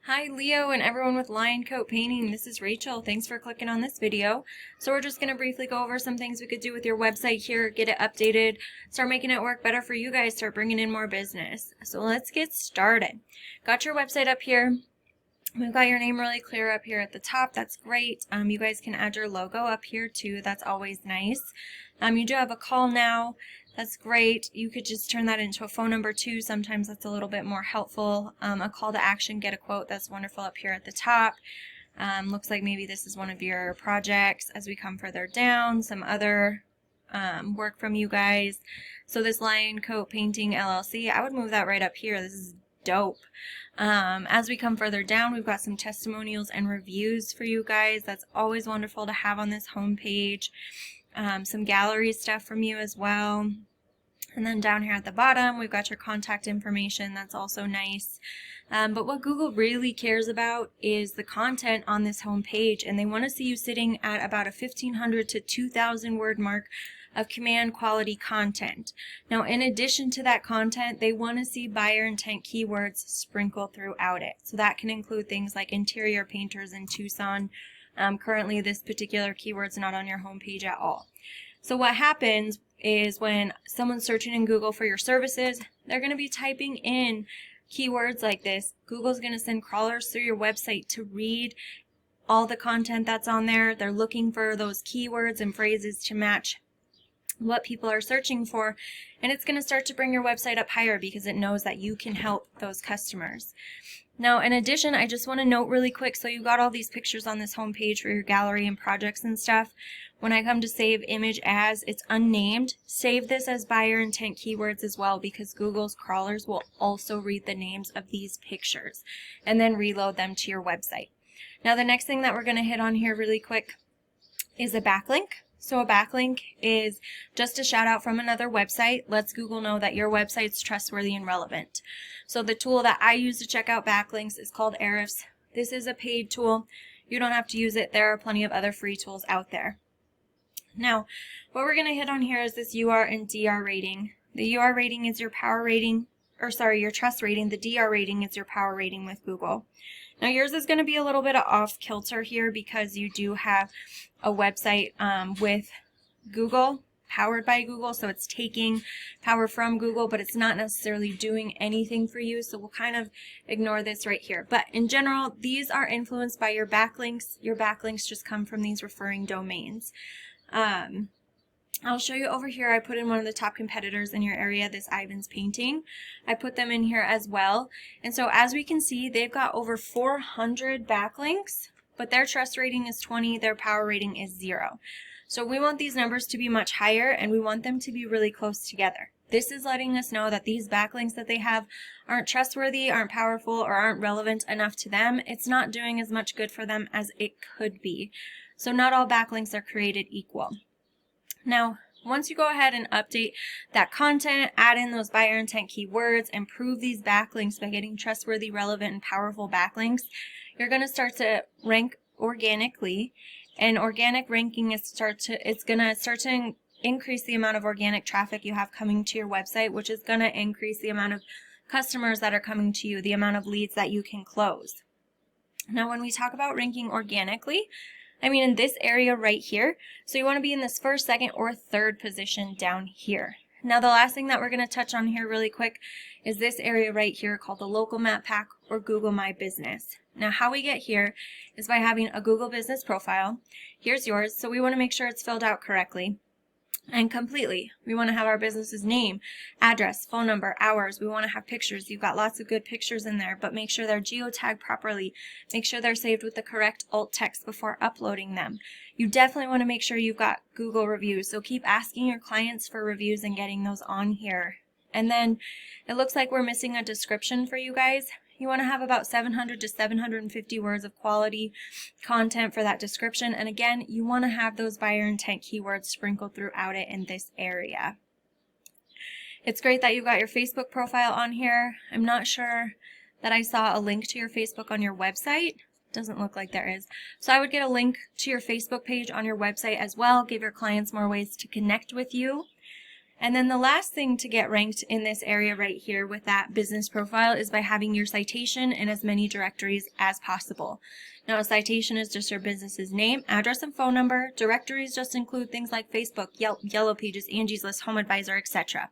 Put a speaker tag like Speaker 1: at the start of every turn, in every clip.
Speaker 1: Hi Leo and everyone with Lion Coat Painting, this is Rachel. Thanks for clicking on this video. So we're just going to briefly go over some things we could do with your website here, get it updated, start making it work better for you guys, start bringing in more business. So let's get started. Got your website up here. We've got your name really clear up here at the top. That's great. You guys can add your logo up here too. That's always nice. You do have a call now. That's great. You could just turn that into a phone number too. Sometimes that's a little bit more helpful. A call to action, get a quote. That's wonderful up here at the top. Looks like maybe this is one of your projects. As we come further down, some other work from you guys. So this Lion Coat Painting LLC, I would move that right up here. This is dope. As we come further down, we've got some testimonials and reviews for you guys. That's always wonderful to have on this homepage. Some gallery stuff from you as well. And then down here at the bottom, we've got your contact information. That's also nice. But what Google really cares about is the content on this homepage, and they want to see you sitting at about a 1,500 to 2,000 word mark of command quality content. Now, in addition to that content, they want to see buyer intent keywords sprinkled throughout it. So that can include things like interior painters in Tucson. Currently, this particular keyword's not on your homepage at all. So what happens is when someone's searching in Google for your services, they're going to be typing in keywords like this. Google's going to send crawlers through your website to read all the content that's on there. They're looking for those keywords and phrases to match what people are searching for, and it's going to start to bring your website up higher because it knows that you can help those customers. Now, in addition, I just want to note really quick, so you got all these pictures on this homepage for your gallery and projects and stuff. When I come to save image as, it's unnamed. Save this as buyer intent keywords as well, because Google's crawlers will also read the names of these pictures and then reload them to your website. Now, the next thing that we're going to hit on here really quick is a backlink. So a backlink is just a shout out from another website. Lets Google know that your website's trustworthy and relevant. So the tool that I use to check out backlinks is called Ahrefs. This is a paid tool. You don't have to use it. There are plenty of other free tools out there. Now, what we're going to hit on here is this UR and DR rating. The UR rating is your power rating, your trust rating. The DR rating is your power rating with Google. Now yours is going to be a little bit off kilter here because you do have a website with Google, powered by Google, so it's taking power from Google, but it's not necessarily doing anything for you, so we'll kind of ignore this right here. But in general, these are influenced by your backlinks. Your backlinks just come from these referring domains. I'll show you over here. I put in one of the top competitors in your area, this Ivan's Painting. I put them in here as well. And so as we can see, they've got over 400 backlinks, but their trust rating is 20, their power rating is 0. So we want these numbers to be much higher, and we want them to be really close together. This is letting us know that these backlinks that they have aren't trustworthy, aren't powerful, or aren't relevant enough to them. It's not doing as much good for them as it could be. So not all backlinks are created equal. Now, once you go ahead and update that content, add in those buyer intent keywords, improve these backlinks by getting trustworthy, relevant, and powerful backlinks, you're going to start to rank organically. And organic ranking is going to start to increase the amount of organic traffic you have coming to your website, which is going to increase the amount of customers that are coming to you, the amount of leads that you can close. Now, when we talk about ranking organically, I mean in this area right here, so you want to be in this first, second, or third position down here. Now the last thing that we're going to touch on here really quick is this area right here called the Local Map Pack or Google My Business. Now how we get here is by having a Google Business profile. Here's yours, so we want to make sure it's filled out correctly and completely. We want to have our business's name, address, phone number, hours. We want to have pictures. You've got lots of good pictures in there, but make sure they're geotagged properly. Make sure they're saved with the correct alt text before uploading them. You definitely want to make sure you've got Google reviews, so keep asking your clients for reviews and getting those on here. And then it looks like we're missing a description for you guys. You want to have about 700 to 750 words of quality content for that description. And again, you want to have those buyer intent keywords sprinkled throughout it in this area. It's great that you've got your Facebook profile on here. I'm not sure that I saw a link to your Facebook on your website. Doesn't look like there is. So I would get a link to your Facebook page on your website as well. Give your clients more ways to connect with you. And then the last thing to get ranked in this area right here with that business profile is by having your citation in as many directories as possible. Now, a citation is just your business's name, address, and phone number. Directories just include things like Facebook, Yelp, Yellow Pages, Angie's List, Home Advisor, etc.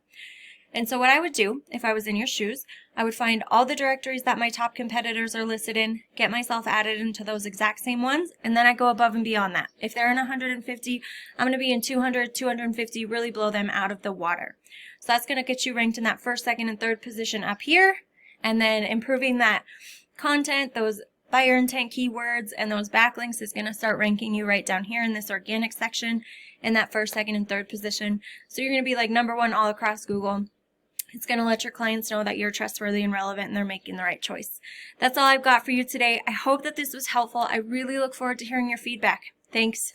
Speaker 1: And so what I would do, if I was in your shoes, I would find all the directories that my top competitors are listed in, get myself added into those exact same ones, and then I go above and beyond that. If they're in 150, I'm going to be in 200, 250, really blow them out of the water. So that's going to get you ranked in that first, second, and third position up here, and then improving that content, those buyer intent keywords, and those backlinks is going to start ranking you right down here in this organic section in that first, second, and third position. So you're going to be like #1 all across Google. It's going to let your clients know that you're trustworthy and relevant and they're making the right choice. That's all I've got for you today. I hope that this was helpful. I really look forward to hearing your feedback. Thanks.